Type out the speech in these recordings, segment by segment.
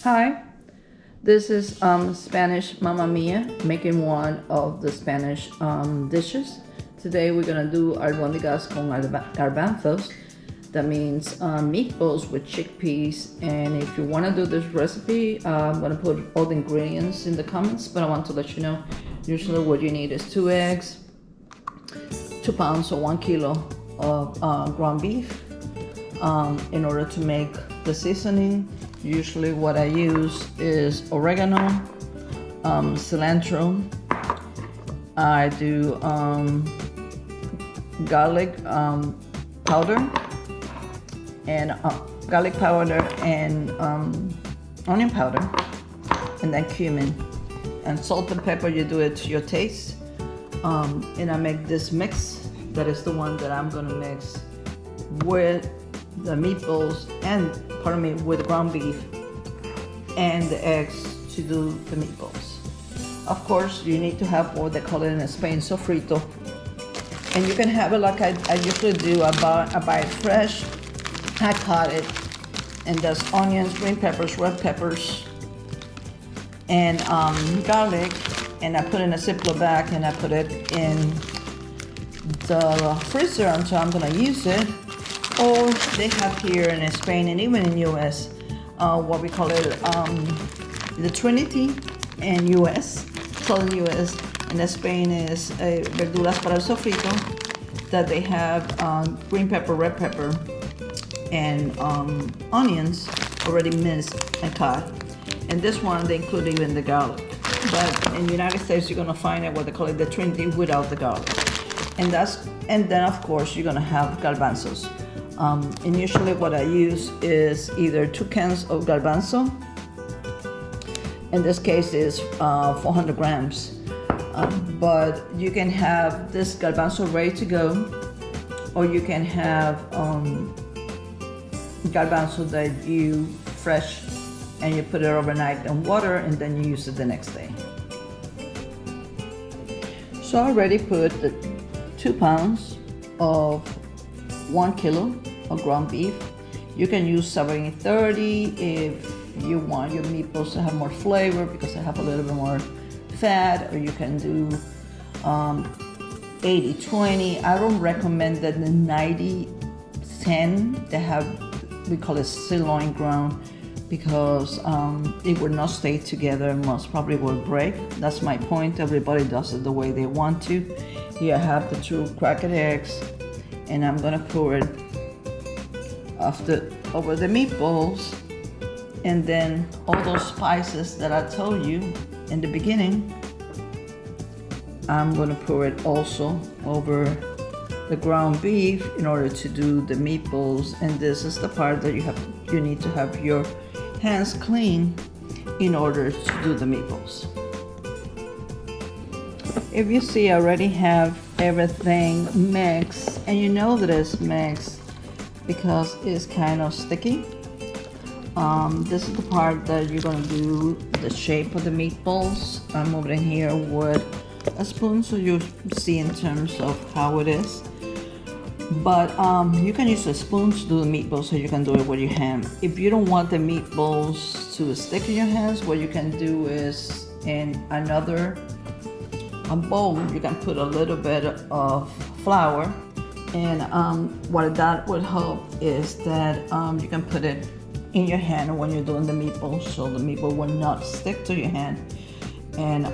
Hi, this is Spanish Mamma Mia, making one of the Spanish dishes. Today we're gonna do Albondigas con garbanzos. That means meatballs with chickpeas. And if you wanna do this recipe, I'm gonna put all the ingredients in the comments, but I want to let you know, usually what you need is 2 eggs, 2 pounds or 1 kilo of ground beef. In order to make the seasoning, usually what I use is oregano, cilantro. I do garlic powder and garlic powder and onion powder, and then cumin and salt and pepper. You do it to your taste. And I make this mix. That is the one that I'm gonna mix with the meatballs and, pardon me, with the ground beef and the eggs to do the meatballs. Of course, you need to have what they call it in Spain, sofrito. And you can have it like I usually do. I buy it fresh, I cut it, and there's onions, green peppers, red peppers, and garlic, and I put it in a Ziploc bag and I put it in the freezer until I'm gonna use it. Or they have here in Spain and even in US, what we call it, the Trinity in US, southern US, and in Spain is verduras para el sofrito, that they have green pepper, red pepper, and onions already minced and cut. And this one, they include even the garlic. But in the United States, you're gonna find it what they call it the Trinity without the garlic. And then of course, you're gonna have garbanzos. And usually what I use is either 2 cans of garbanzo. In this case is 400 grams. But you can have this garbanzo ready to go, or you can have garbanzo that you fresh and you put it overnight in water and then you use it the next day. So I already put the 2 pounds of 1 kilo of ground beef. You can use 70-30 if you want your meatballs to have more flavor because they have a little bit more fat, or you can do 80-20. I don't recommend that the 90-10 they have, we call it sirloin ground, because it will not stay together, most probably will break. That's my point. Everybody does it the way they want to. Here I have the 2 cracked eggs, and I'm gonna pour it over the meatballs, and then all those spices that I told you in the beginning, I'm gonna pour it also over the ground beef in order to do the meatballs. And this is the part that you need to have your hands clean in order to do the meatballs. If you see, I already have everything mixed, and you know that it's mixed because it's kind of sticky. This is the part that you're gonna do the shape of the meatballs. I'm moving here with a spoon so you see in terms of how it is. But you can use a spoon to do the meatballs, so you can do it with your hand. If you don't want the meatballs to stick in your hands, what you can do is in another bowl, you can put a little bit of flour, and what that would help is that you can put it in your hand when you're doing the meatballs, so the meatball will not stick to your hand. And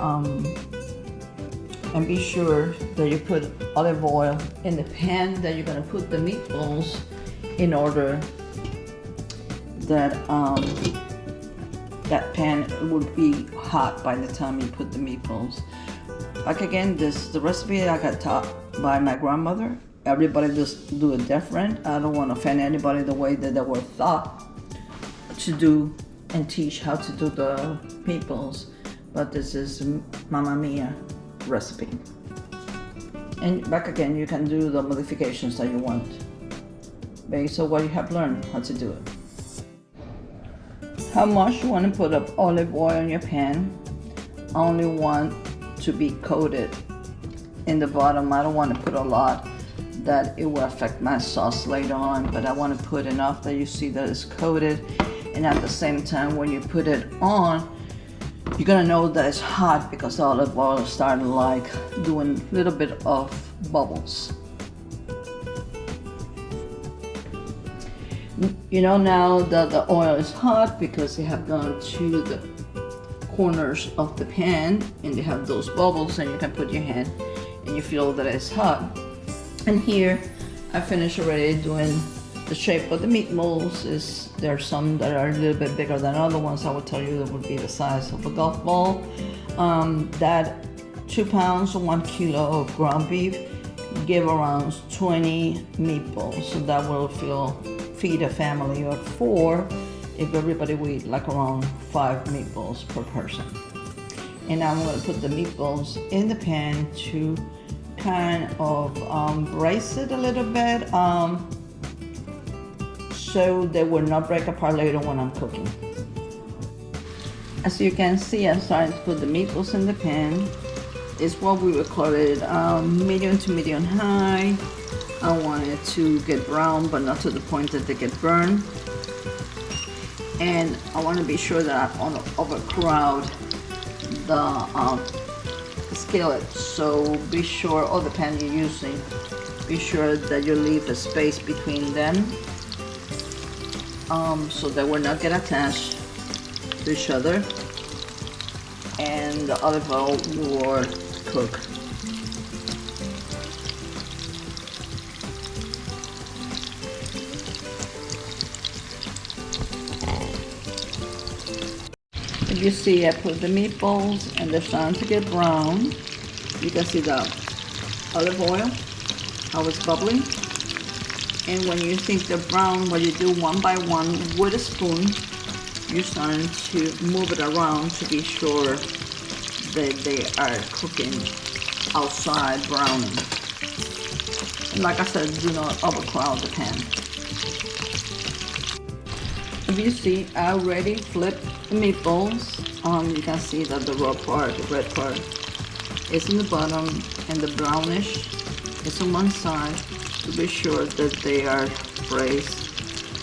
be sure that you put olive oil in the pan that you're gonna put the meatballs, in order that that pan will be hot by the time you put the meatballs. Like again, this is the recipe I got taught by my grandmother. Everybody just do it different. I don't want to offend anybody the way that they were taught to do and teach how to do the meatballs, but this is Mamma Mia recipe. And back again, you can do the modifications that you want based on what you have learned how to do it. How much you want to put up olive oil in your pan? I only want to be coated in the bottom. I don't want to put a lot that it will affect my sauce later on, but I want to put enough that you see that it's coated. And at the same time, when you put it on, you're gonna know that it's hot because the olive oil is starting like doing a little bit of bubbles. You know now that the oil is hot because they have gone to the corners of the pan and they have those bubbles, and you can put your hand and you feel that it's hot. And here I finished already doing the shape of the meatballs. There are some that are a little bit bigger than other ones. I would tell you that would be the size of a golf ball. That 2 pounds or 1 kilo of ground beef give around 20 meatballs. So that will feed a family of 4 if everybody will eat like around 5 meatballs per person. And now I'm going to put the meatballs in the pan to kind of braise it a little bit so they will not break apart later when I'm cooking. As you can see, I'm starting to put the meatballs in the pan. It's what we would call it medium to medium high. I want it to get brown, but not to the point that they get burned. And I want to be sure that I don't overcrowd the skillet. So be sure, or the pan you're using, be sure that you leave a space between them so they will not get attached to each other, and the olive oil will cook. If you see, I put the meatballs and they're starting to get brown. You can see the olive oil, how it's bubbling. And when you think they're brown, what you do one by one with a spoon, you're starting to move it around to be sure that they are cooking outside browning. And like I said, do not overcrowd the pan. If you see, I already flipped the meatballs. You can see that the raw part, the red part, is in the bottom and the brownish is on one side, to be sure that they are braised.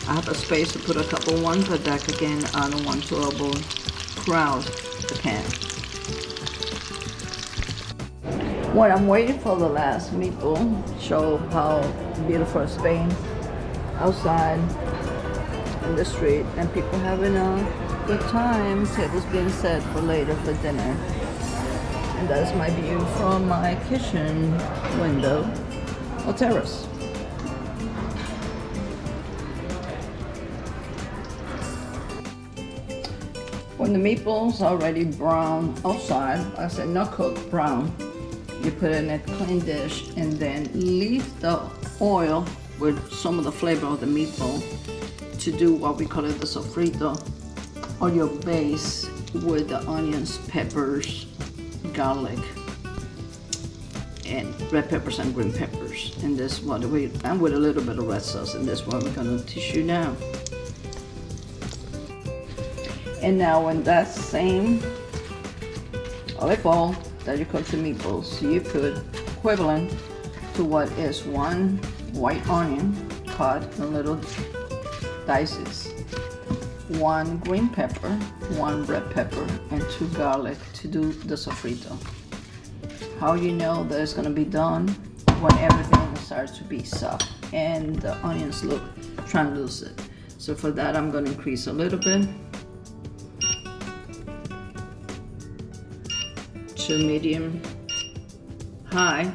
I have a space to put a couple ones, but back again, I don't want to overcrowd the pan. When I'm waiting for the last meatball, show how beautiful it's been outside in the street and people having a good time, tables being set for later for dinner. And that is my view from my kitchen window or terrace. When the meatballs are already brown outside, I said not cooked, brown, you put it in a clean dish and then leave the oil with some of the flavor of the meatball to do what we call it the sofrito, or your base with the onions, peppers, garlic, and red peppers and green peppers. And this one and with a little bit of red sauce, and this one we're gonna teach you now. And now in that same olive oil that you cook the meatballs, you put equivalent to what is 1 white onion cut in little dices, 1 green pepper, 1 red pepper, and 2 garlic to do the sofrito. How you know that it's gonna be done? When everything starts to be soft and the onions look translucent. So for that, I'm gonna increase a little bit to medium high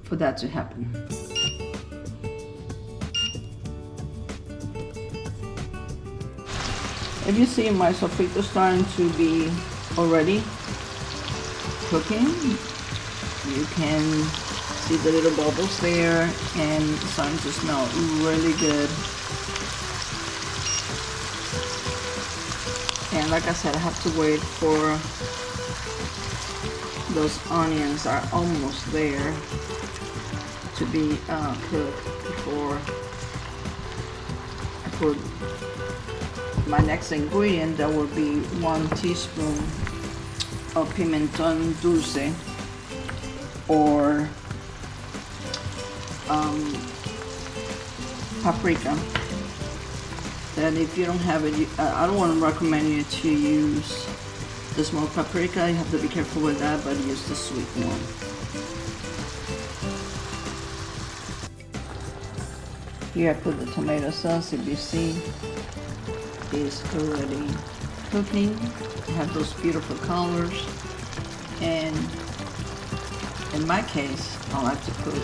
for that to happen. If you see my sofrito starting to be already cooking, you can see the little bubbles there and it's starting to smell really good. And like I said, I have to wait for those onions are almost there to be cooked before I put my next ingredient. That will be 1 teaspoon of pimenton dulce, or paprika. Then if you don't have it, I don't want to recommend you to use the smoked paprika. You have to be careful with that, but use the sweet one. Here I put the tomato sauce. If you see, it's already cooking. I have those beautiful colors. And in my case, I like to put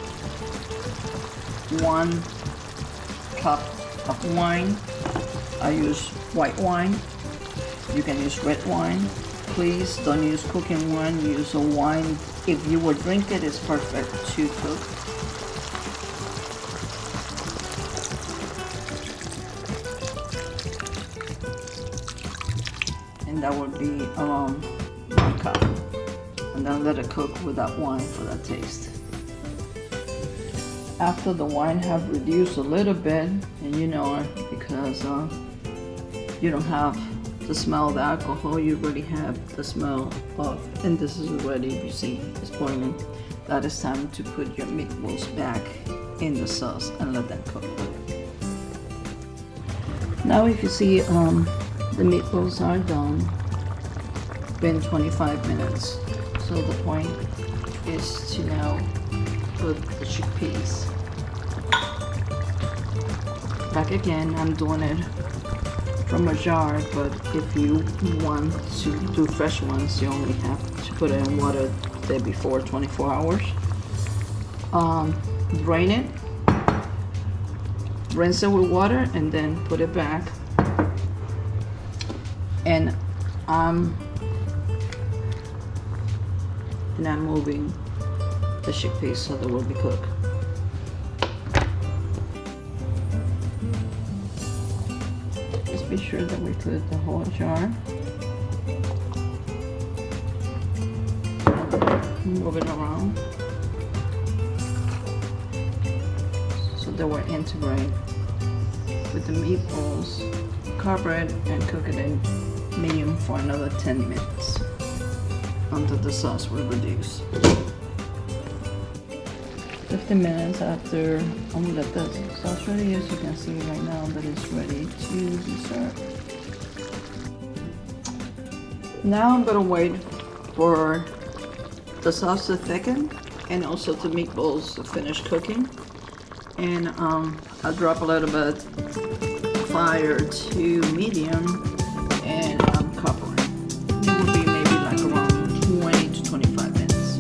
1 cup of wine. I use white wine. You can use red wine. Please don't use cooking wine. Use a wine. If you would drink it, it's perfect to cook. And that would be around 1 cup. And then let it cook with that wine for that taste. After the wine have reduced a little bit, and you know it because you don't have the smell of the alcohol, you already have the smell of, and this is already, you see, it's boiling. That is time to put your meatballs back in the sauce and let them cook with it. Now if you see, the meatballs are done, been 25 minutes. So the point is to now put the chickpeas back again. I'm doing it from a jar, but if you want to do fresh ones, you only have to put it in water the day before, 24 hours. Drain it, rinse it with water, and then put it back. And I'm moving the chickpeas so they will be cooked. Just be sure that we put the whole jar. Move it around so they will integrate with the meatballs. Cover it and cook it in medium for another 10 minutes until the sauce will reduce. 15 minutes after I'm gonna let the sauce ready, as you can see right now that it's ready to be served. Now I'm gonna wait for the sauce to thicken and also the meatballs to finish cooking. And I'll drop a little bit fire to medium and I'm covering. It will be maybe like around 20 to 25 minutes.